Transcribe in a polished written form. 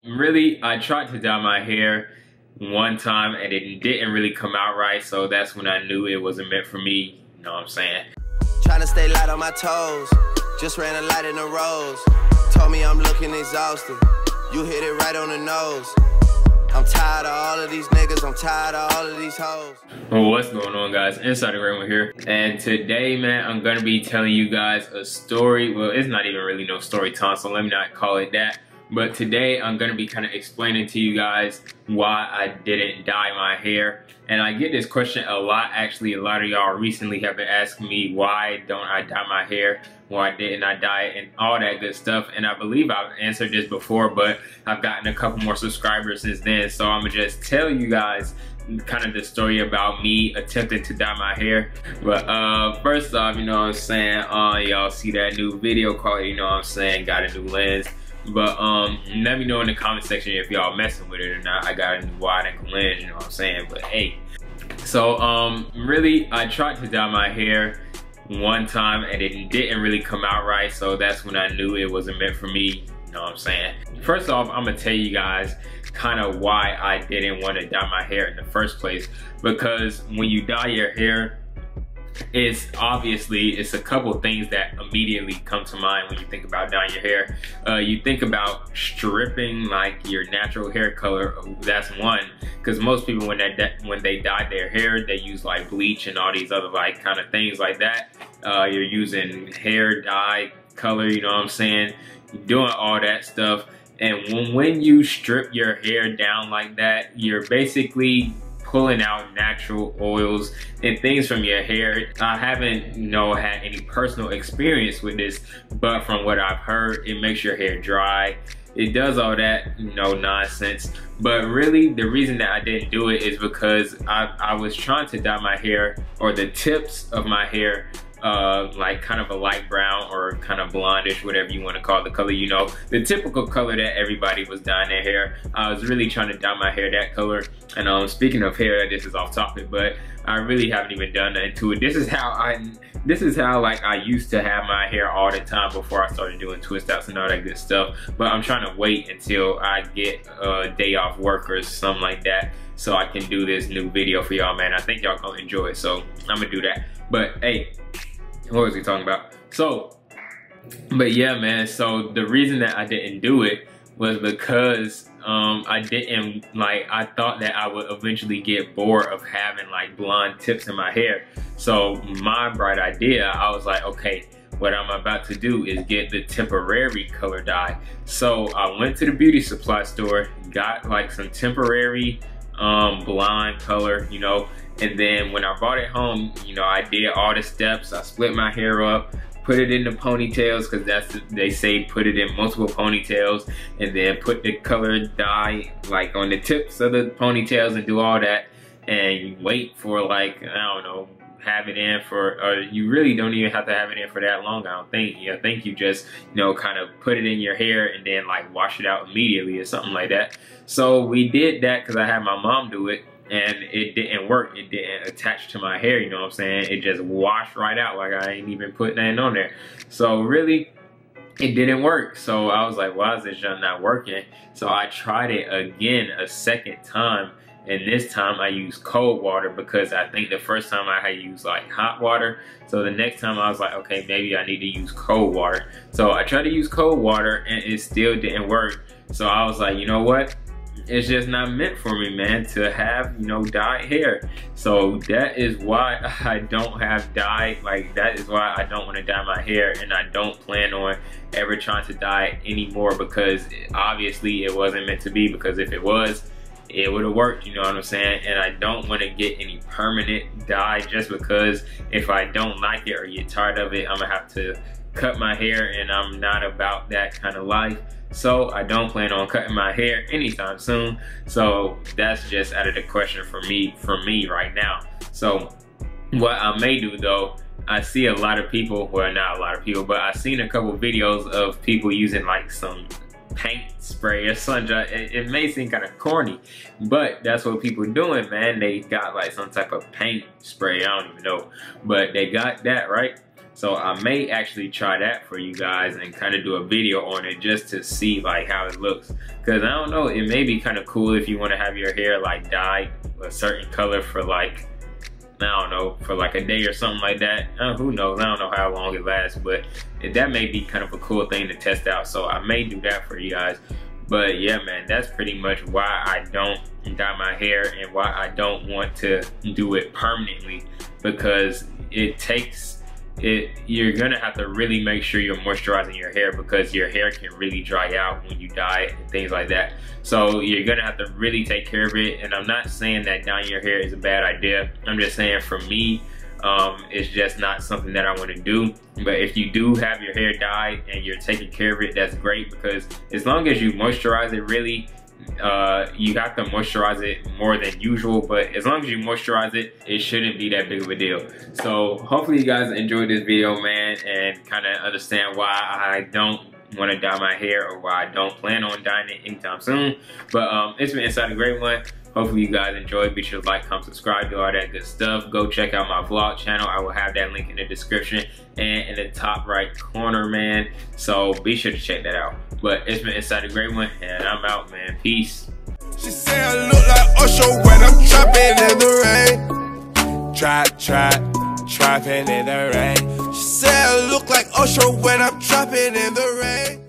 Really, I tried to dye my hair one time and it didn't really come out right, so that's when I knew it wasn't meant for me. You know what I'm saying? Trying to stay light on my toes. Just ran a light in the rose. Told me I'm looking exhausted. You hit it right on the nose. I'm tired of all of these niggas. I'm tired of all of these hoes. Well, what's going on, guys? Insider Raymond here. And today, man, I'm gonna be telling you guys a story. Well, it's not even really no story time, so let me not call it that. But today I'm gonna be kind of explaining to you guys why I didn't dye my hair. And I get this question a lot. Actually, a lot of y'all recently have been asking me why don't I dye my hair, why didn't I dye it, and all that good stuff. And I believe I've answered this before, but I've gotten a couple more subscribers since then. So I'm gonna just tell you guys kind of the story about me attempting to dye my hair. But first off, you know what I'm saying, y'all see that new video quality, you know what I'm saying, got a new lens. But let me know in the comment section if y'all messing with it or not. I got a new wide angle lens, you know what I'm saying. But hey, so really, I tried to dye my hair one time and it didn't really come out right, so that's when I knew it wasn't meant for me. You know what I'm saying? First off, I'm gonna tell you guys kind of why I didn't want to dye my hair in the first place. Because when you dye your hair, it's a couple things that immediately come to mind when you think about dyeing your hair. You think about stripping like your natural hair color. That's one, because most people when they dye their hair, they use like bleach and all these other like kind of things like that. You're using hair dye color, you know what I'm saying, doing all that stuff. And when you strip your hair down like that, you're basically pulling out natural oils and things from your hair. I haven't had any personal experience with this, but from what I've heard, it makes your hair dry. It does all that nonsense. But really, the reason that I didn't do it is because I was trying to dye my hair, or the tips of my hair, like kind of a light brown or kind of blondish, whatever you want to call the color, the typical color that everybody was dyeing their hair. I was really trying to dye my hair that color. And speaking of hair, this is off topic, but I really haven't even done nothing to it. This is how like I used to have my hair all the time before I started doing twist outs and all that good stuff. But I'm trying to wait until I get a day off work or something like that, so I can do this new video for y'all, man. I think y'all gonna enjoy it, so I'm gonna do that. But hey, what was we talking about? But yeah, man, so the reason that I didn't do it was because I thought that I would eventually get bored of having like blonde tips in my hair. So my bright idea, I was like, okay, what I'm about to do is get the temporary color dye. So I went to the beauty supply store, got like some temporary blonde color, and then when I brought it home, I did all the steps. I split my hair up, put it in the ponytails, because they say put it in multiple ponytails, and then put the color dye like on the tips of the ponytails and do all that, and you wait for like, I don't know, have it in for, or you really don't even have to have it in for that long, I don't think. I think you just, kind of put it in your hair and then like wash it out immediately or something like that. So we did that because I had my mom do it, and it didn't work. It didn't attach to my hair, you know what I'm saying? It just washed right out like I ain't even put nothing on there. So really, it didn't work. So I was like, why is this junk not working? So I tried it again a second time, and this time I used cold water, because I think the first time I had used like hot water. So the next time I was like, okay, maybe I need to use cold water. So I tried to use cold water and it still didn't work. So I was like, you know what? It's just not meant for me, man, to have, dyed hair. So that is why I don't have dye. Like, that is why I don't want to dye my hair, and I don't plan on ever trying to dye it anymore, because obviously it wasn't meant to be. Because if it was, it would have worked, you know what I'm saying? And I don't want to get any permanent dye, just because if I don't like it or get tired of it, I'm gonna have to cut my hair, and I'm not about that kind of life. So I don't plan on cutting my hair anytime soon. So that's just out of the question for me right now. So what I may do though, I see a lot of people, well, not a lot of people, but I've seen a couple videos of people using like some paint spray or something. It may seem kind of corny, but that's what people are doing, man. They got like some type of paint spray, I don't even know, but they got that, right? So I may actually try that for you guys and kind of do a video on it just to see like how it looks. Because I don't know, it may be kind of cool if you want to have your hair like dyed a certain color for like, I don't know, for like a day or something like that. Who knows? I don't know how long it lasts, but that may be kind of a cool thing to test out. So I may do that for you guys. But yeah, man, that's pretty much why I don't dye my hair and why I don't want to do it permanently, because it takes it. You're gonna have to really make sure you're moisturizing your hair, because your hair can really dry out when you dye it and things like that. So you're gonna have to really take care of it. And I'm not saying that dyeing your hair is a bad idea. I'm just saying for me, it's just not something that I want to do. But if you do have your hair dyed and you're taking care of it, that's great, because as long as you moisturize it, really, you have to moisturize it more than usual, but as long as you moisturize it, it shouldn't be that big of a deal. So hopefully you guys enjoyed this video, man, and kind of understand why I don't want to dye my hair, or why I don't plan on dyeing it anytime soon. But it's been Inside the Great One. Hopefully you guys enjoyed. Be sure to like, comment, subscribe, do all that good stuff. Go check out my vlog channel. I will have that link in the description and in the top right corner, man. So be sure to check that out. But it's been Inside the Great One, and I'm out, man. Peace. She say I look like Usher when I'm trapping in the rain. Trapping in the rain. She say I look like Usher when I'm trapping in the rain.